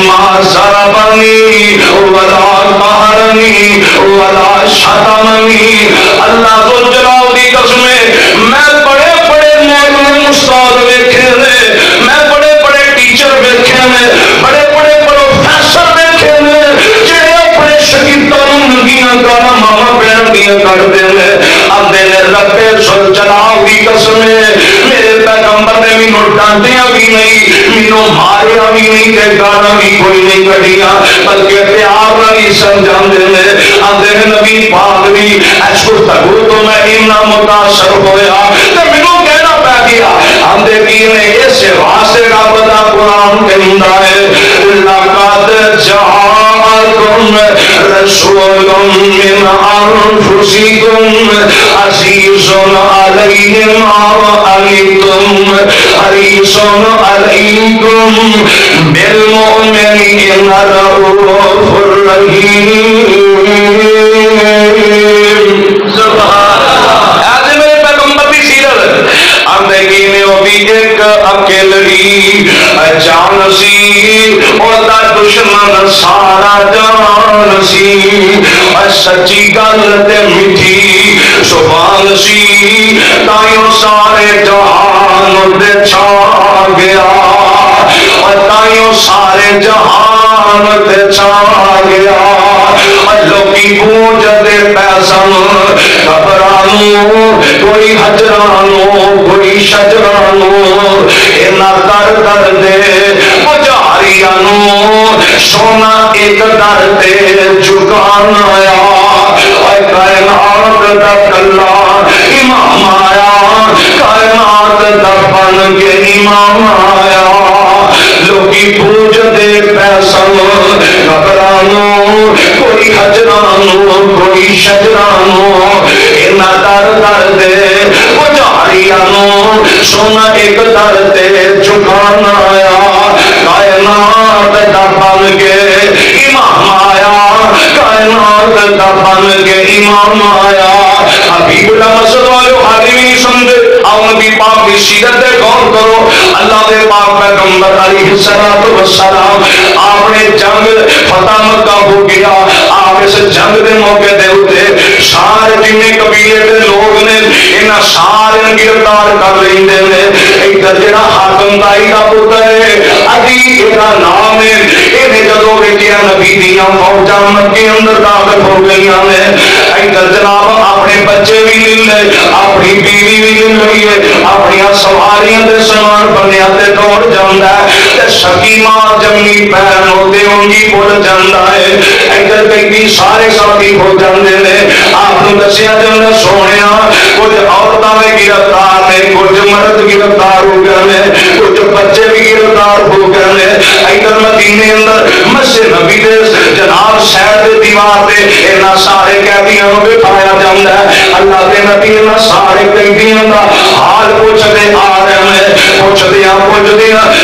ما ضربنی ولا قہرنی ولا شتمنی، اللہ ذو جلال دی قسم میں بڑے بڑے معلم استاد ویکھے نے، میں بڑے بڑے ٹیچر ویکھے نے، بڑے بڑے پروفیسر ویکھے نے جڑے اپنے شاگرداں نوں ننگیاں گالاں ماما بہن دیاں کردے نے، آندے نے رب ذو جلال دی قسم میرے پیغمبر نے مینوں ڈانٹیا بھی نہیں، مینوں ماریا بھی نہیں تے گالاں بھی کوئی نہیں کڈیاں، بلکہ پیار نہیں سمجھاندے نے آندے نبی پاک بھی اس گفتگو تو میں اتنا متاثر ہویا تے مینوں کہنا پہ گیا آندے کی نے اس واسطے رب دا قرآن کہندا ہے لقد جاءکم رسول من انفسکم عزیز علیہ ما عنتم حریص علیکم بالمؤمنین رؤوف رحیم سبحان اللہ آج میرے پیغمبر کی سیرت آندے کی میں وہ بھی ایک اکیلری جان سی اور دا دشمن سارا جان سی سچی گل تے میٹھی زبان سی تائیوں سارے جہان دے چھا گیا تائیوں سارے جہان دے چھا گیا لوکی پوچھ دے پیسن گھبرانو کوئی حجرانو کوئی شجرانو اینا در در دے پجاریانو سونا ایک در دے جھکان آیا کائنات دا کلا امام آیا کائنات دا بن کے امام آیا لوگی پوچھ دے پیسن گھبرانو کوئی حجرانو کوئی شجرانو اینا در در دے پجاریانو سونا ایک در دے جھکان آیا کائنات دا بن کے امام آیا کائنات دا بن کے امام آیا حبیب اللہ مسجد والے حالی بھی نہیں سمجھے آؤ نبی پاک کی سیرت دے غور کرو اللہ دے پاک پیغمبر علیہ السلام آپ نے جنگ فتح مکہ ہو گیا آپ اس جنگ دے موقع دے ہوتے سارے جنہیں قبیلے دے لوگ نے انہاں سارے گرفتار کر لیندے نے ایک جڑا حاکم دائی دا پتر ہے عدی ایرا نام ہے انہیں جدو بیٹیاں نبی دیاں فوجاں مکے اندر داخل ہو گئیاں نے ایک جناب اپنے بچے بھی لے لے اپنی بیوی بھی لے لئیے اپنی سواریاں دے سامان بنیا تے دوڑ جاندا ہے تے سکیمہ جمی پہن ہوتے ان کی بول جاندا ہے ایک کئی سارے ساتھی ہو جاندے نے آپ نے دسیا جاندے سونیا کچھ عورتاں میں گرفتار نے کچھ مرد گرفتار ہو گئے نے کچھ بچے بھی گرفتار ہو گئے نے ادھر مدینے اندر مسجد نبی دے جناب شہر دے دیوار تے انہاں سارے قیدیاں نوں بٹھایا جاندا ہے اللہ دے نبی انہاں سارے قیدیاں دا حال پوچھدے آ رہے ہیں پوچھدے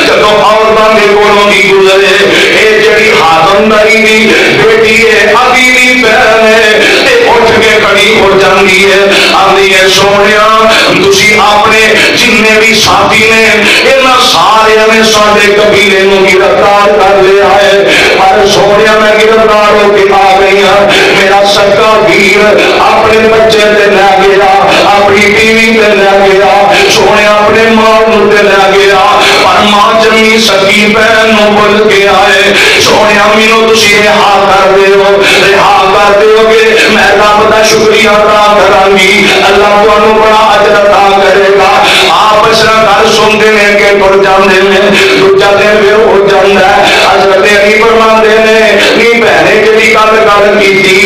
جدوں عورتاں دے کولوں دی گزرے اے جڑی حاکم دائی دی بیٹی ہے ابھی دی بہن ہے تے اٹھ کے کھڑی ہو جاندی ہے آندی ہے سونیا تسی اپنے جننے بھی ساتھی نے انہاں سارے نے ساڈے قبیلے نوں گرفتار کر لیا ہے پر سونیا میں گرفتار ہو کے آ گئی ہوں میرا سکا ویر اپنے بچے تے لے گیا اپنی بیوی تے لے گیا سونے اپنے ماں تے لے گیا پر ماں جمی سکی بہن نوں بول کے آئے سونے مینوں تسی رہا کر دیو گے میں رب دا شکریہ ادا کراں گی اللہ تانوں بڑا اجر عطا کرے گا آپ اس گل سنتے ہیں کہ تر جاندے نے دوجا دن پھر ہو جاندا ہے حضرت علی فرماندے نے نی بہنے جڑی گل کیتی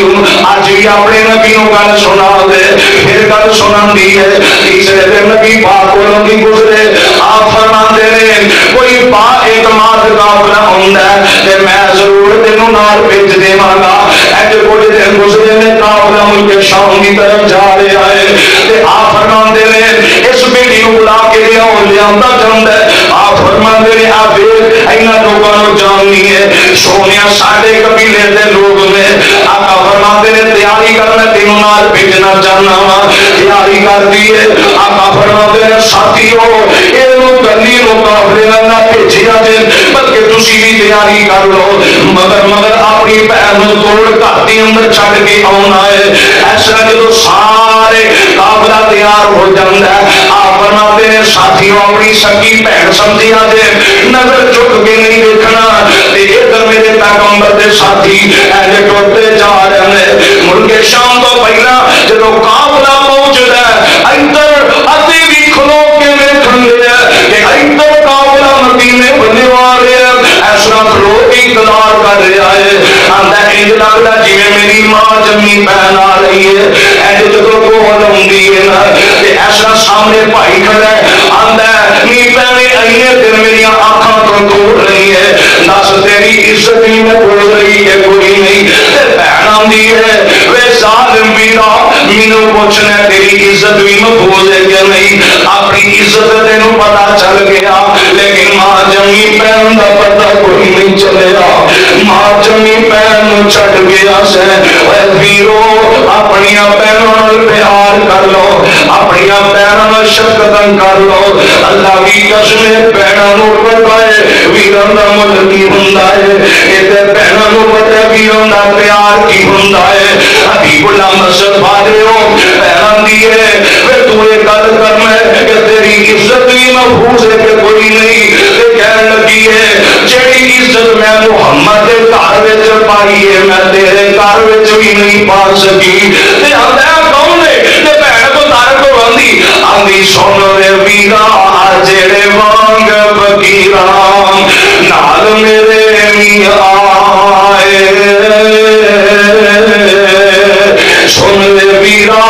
اج بھی اپنے نبی نوں گل سنا دے پھر گل سناندی ہے تیسرے دن نبی پاک کولوں دی گزرے آپ فرماندے نے کوئی با اعتماد قافلہ ہوندا ہے تے میں ضرور تینوں نال بھیج دیواں گا اج کچھ دن گزرے نے قافلہ ملک شام کی طرف جا رہا ہے تے آپ فرماندے نے اس بیٹی نوں بلا کے لیاوندا جاندا ہے آپ فرماندے نے آ ویکھ اینا لوکاں نوں جاننی ہے سونیا ساڈے قبیلے دے لوگ نے آقا فرماندے نے تیاری کر میں تینوں نال بھیجنا چاہنا وا تیاری کر دی ہے آقا فرماندے نے ساتھیو اینو گلی نوں قافلے نہ بھیجیا جے بلکہ تسی بھی تیاری کر لو مگر اپنی بہن نوں توڑ گھر دے اندر چھڈ کے آنا ہے ایسا جدوں سارے قافلہ تیار ہو جاندا ہے آپ فرماتے ہیں ساتھیوں اپنی سکی بہن سمجھیا جے نظر چک کے نہیں دیکھنا تے ادھر میرے پیغمبر دے ساتھی ایسے ٹوٹتے جا رہے ہیں ملک شام تو پہلا جدوں قافلہ پہنچدا ہے ادھر اتے بھی کھلو کے ویکھن دے کہ ادھر قافلہ مدینے بننے والے ایسا کھلو کے انتظار کر رہا ہے آتا انج لگتا جی میری ماں جمی بہن آ رہی ہے اج جدو کول آتی ہے نا ایسا سامنے بھائی کھڑا ہے آتا نی بہنے این دن میری آنکھاں تو دور رہی ہے دس تیری عزت ہی میں بول رہی ہے کوئی نہیں بہن آتی ہے وے ظالم بیرا مینو پوچھنا تیری عزت بھی محفوظ ہے کہ نہیں اپنی عزت تینوں پتا چل گیا لیکن ماں جمی بہن کا پتا کوئی نہیں چلیا ماں جمی بہن چھڈ گیا سے ویرو اپنی بہنوں پیار کر لو اپنی بہنوں شفقت کر لو اللہ کی قسم بہنوں پتا ہے ویروں کا مل کی ہوں یہ بہنوں پتا ویروں کا پیار کی ہوں حبیب اللہ مسجد والے ہو بہن دی ہے تو یہ گل کرنا ہے کہ تیری عزت بھی محفوظ ہے کہ کوئی نہیں کہنے لگی ہے جیڑی عزت میں محمد کے گھر وچ پائی ہے میں تیرے گھر وچ بھی نہیں پا سکی تے ہمدا کون ہے تے بہن کو تار کو آندی آندی سن وے ویرا جڑے وانگ فقیراں نال میرے میاں آئے سن وے ویرا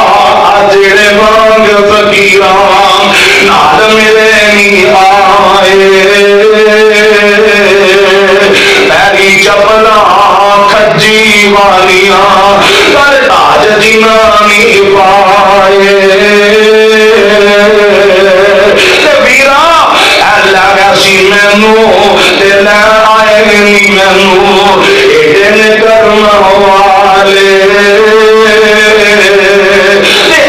جڑے وانگ فقیراں نال میرے میاں آئے پیری چپلا کھجی والیاں کر تاج جنانی پائے ویرا لگا سی مینو لے آئے نہیں مینو ایڈے کرم والے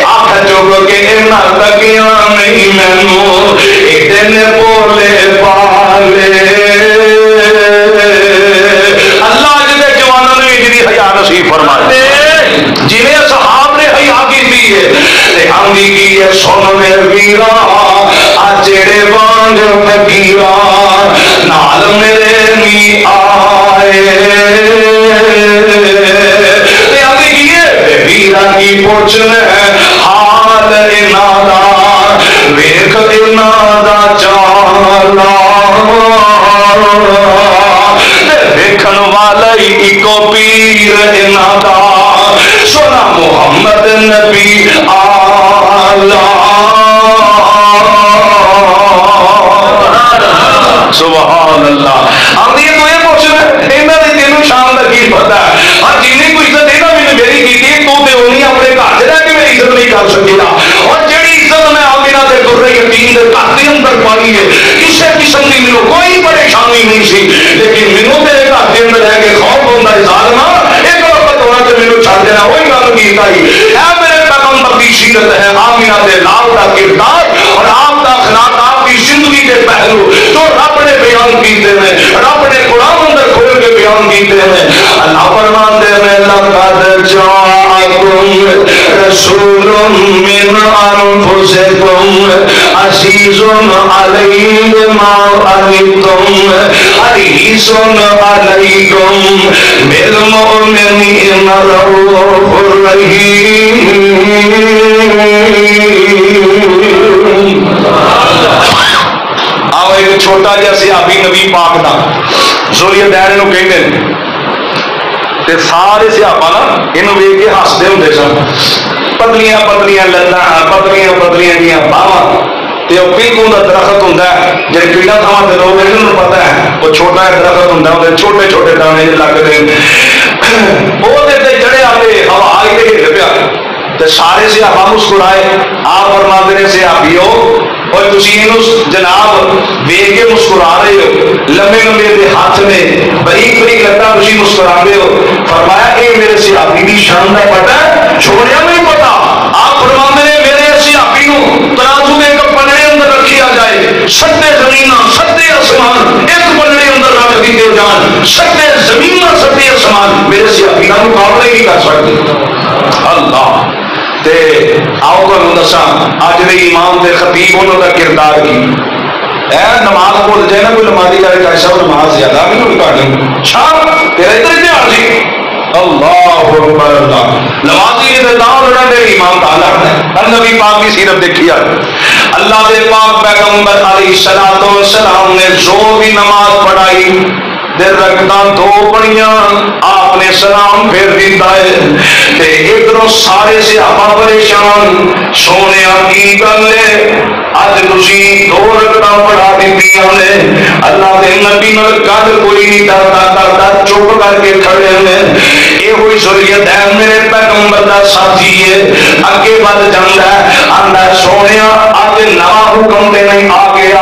آخ چک کے نہ لگیا نہیں مینو ایڈے بولے پالے اللہ جی جوانوں نے جی حیا نصیب فرمائے جی صحاب نے حیا کی ہے آندی کی ہے سن میرے ویرا جڑے وانگ فقیرا نال میرے نی آئے آندی کی ہے ویرا کی پوچھنے حال انادا ویکھ انادا چالا دیکھن والا ایکو پیر انادا سونا محمد نبی آلہ سبحان اللہ آمدی تو یہ پوچھنا انہوں نے تینوں شان کا کی پتا ہے اور جنہیں کوئی عزت دینا میں نے میری کی تھی تو تے انہیں اپنے گھر سے رہ کے میری عزت نہیں کر سکے گا اور جڑی عزت میں آمینہ دے گرے یتیم دے گھر کے اندر پائی ہے کسی قسم کی مینوں کوئی پریشانی نہیں سی لیکن مینوں تیرے گھر کے اندر رہ کے خوف ہوتا ہے ظالما ایک وقت ہونا کہ مینوں چھڈ دینا وہی گل کیتا ہی اے میرے پیغمبر کی سیرت ہے آمینہ دے لال دا کردار اور آپ دا اخلاق آپ کی زندگی کے پہلو جو رب نے بیان کیتے ہیں رب نے قرآن اندر کھول کے بیان کیتے ہیں اللہ فرماتے ہیں لقد جاءکم رسول من انفسکم عزیز علیہ ما عنتم حریص علیکم بالمؤمنین رؤوف رحیم آؤ ایک چھوٹا جہا صحابی نبی پاک دا ذوالدین نو کہندے تے سارے صحابہ نا اینو ویکھ کے ہسدے ہوندے سن پتلیاں پتلیاں لتاں پتلیاں پتلیاں جیاں باواں تے او پیکوں دا درخت ہوندا ہے جڑے پیڑاں تھاواں تے لوگ انہاں نوں پتہ ہے وہ چھوٹا درخت ہوندا ہے چھوٹے چھوٹے دانے لگدے او دے تے جڑے آتے ہوا آئی تے ہل پیا تے سارے صحابہ مسکرائے آپ فرماتے نے صحابیو اور تسی اینو جناب ویکھ کے مسکرا رہے ہو لمبے لمبے دے ہاتھ نے بریک بریک لتاں تسی مسکراندے ہو فرمایا اے میرے صحابی دی شان دا پتہ ہے چھوڑیا نہیں پتا آپ فرماتے نے میرے صحابی نو ترازو میں ایک پلڑے اندر رکھیا جائے ستے زمیناں ستے آسمان ایک پلڑے اندر رکھ دیتے جان ستے زمیناں ستے آسمان میرے صحابی نال مقابلہ ہی نہیں کر سکتے اللہ تے آؤ تمہیں دساں اج دے امام تے خطیب انہوں کا کردار کی اے نماز بول جائے نا کوئی نمازی کرے کہ صاحب نماز زیادہ بھی نہیں کاٹی شام تیرا ادھر دھیان سی اللہ اکبر اللہ نمازی نے داؤ لڑا دے امام تعالی ہے نبی پاک کی سیرت دیکھی ہے اللہ دے پاک پیغمبر علیہ الصلوۃ والسلام نے جو بھی نماز پڑھائی رکھتاں دو بڑیاں آپ نے سلام پھیر دیتا ہے تے ادھروں سارے صحابہ پریشان سونے کی گل ہے اج تسی دو رکعتاں پڑھا دتیاں نے اللہ دے نبی نال گل کوئی نہیں کرتا چپ کر کے کھڑے نے یہ ہوئی ضروریت ہے میرے پیغمبر دا ساتھی ہے اگے بڑھ جاندا ہے آندا سونیا اج نواں حکم تے نہیں آ گیا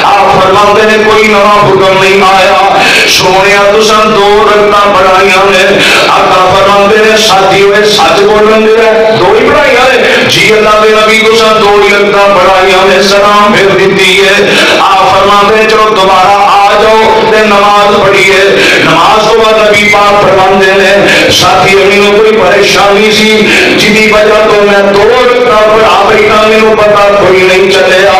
آپ فرماندے نے کوئی نواں حکم نہیں آیا سونیا تساں دو رکعتاں پڑھائیاں نے آقا فرماندے نے ساتھی ہوئے سچ بولن دے دو ہی پڑھائیاں نے جی اللہ دے نبی تساں دو ہی رکعتاں پڑھائیاں نے سلام پھیر دیتی ہے آپ فرماندے چلو دوبارہ آ جاؤ تے نماز پڑھیے نماز تو بعد نبی پاک فرماندے نے ساتھی امینو کوئی پریشانی سی جی وجہ تو میں دو رکعتاں پڑھا بیٹھا مینوں پتہ کوئی نہیں چلیا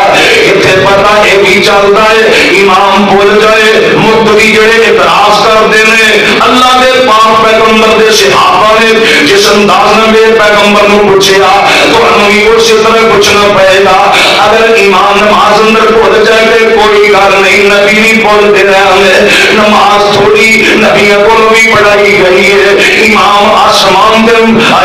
اتنے پتہ یہ بھی چلتا ہے امام بول جائے مقتدی جڑے اعتراض کرتے ہیں اللہ دے پاک پیغمبر دے صحابہ نے جس انداز نے میرے پیغمبر نو پوچھیا تو انہوں اسی طرح پوچھنا پڑے گا اگر ایمان نماز اندر بھول جائے تو کوئی گل نہیں نبی نہیں بولتے رہے نماز تھوڑی نبیوں کو بھی پڑھائی گئی ہے امام آسمان دے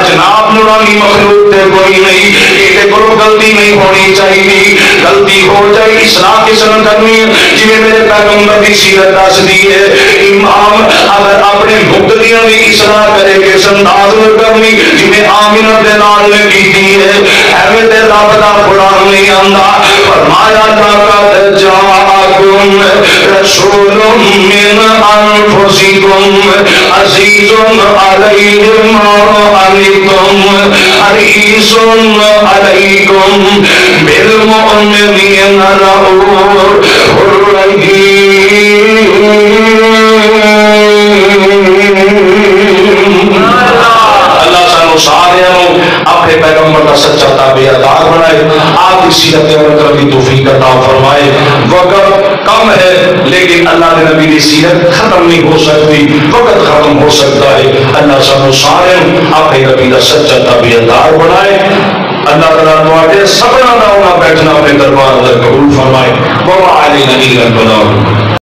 جناب نورانی مخلوق تے کوئی نہیں یہ کو غلطی نہیں ہونی چاہیے غلطی ہو جائے اصلاح کس نے کرنی ہے جی میرے پیغمبر کی سیرت دس دی ہے امام اگر اپنے مقتدیاں کی اصلاح کرے کس انداز میں کرنی جی آمینہ دے نال نے کی ہے ایویں تے رب دا قرآن نہیں آندا فرمایا لقد جاءکم رسول من انفسکم عزیز علیہ ما عنتم حریص علیکم بالمؤمنین رؤوف رحیم اللہ سانو سارے اپنے پیغمبر کا سچا تابعدار بنائے آپ کی سیرت عمل کرنے کی توفیق عطا فرمائے وقت کم ہے لیکن اللہ کے نبی کی سیرت ختم نہیں ہو سکتی وقت ختم ہو سکتا ہے اللہ سانو سارے اپنے نبی کا سچا تابعدار بنائے اللہ تعالیٰ تواڈے سبنا دا بیٹھنا اپنے دربار اندر قبول فرمائے وما علینا الا البلاغ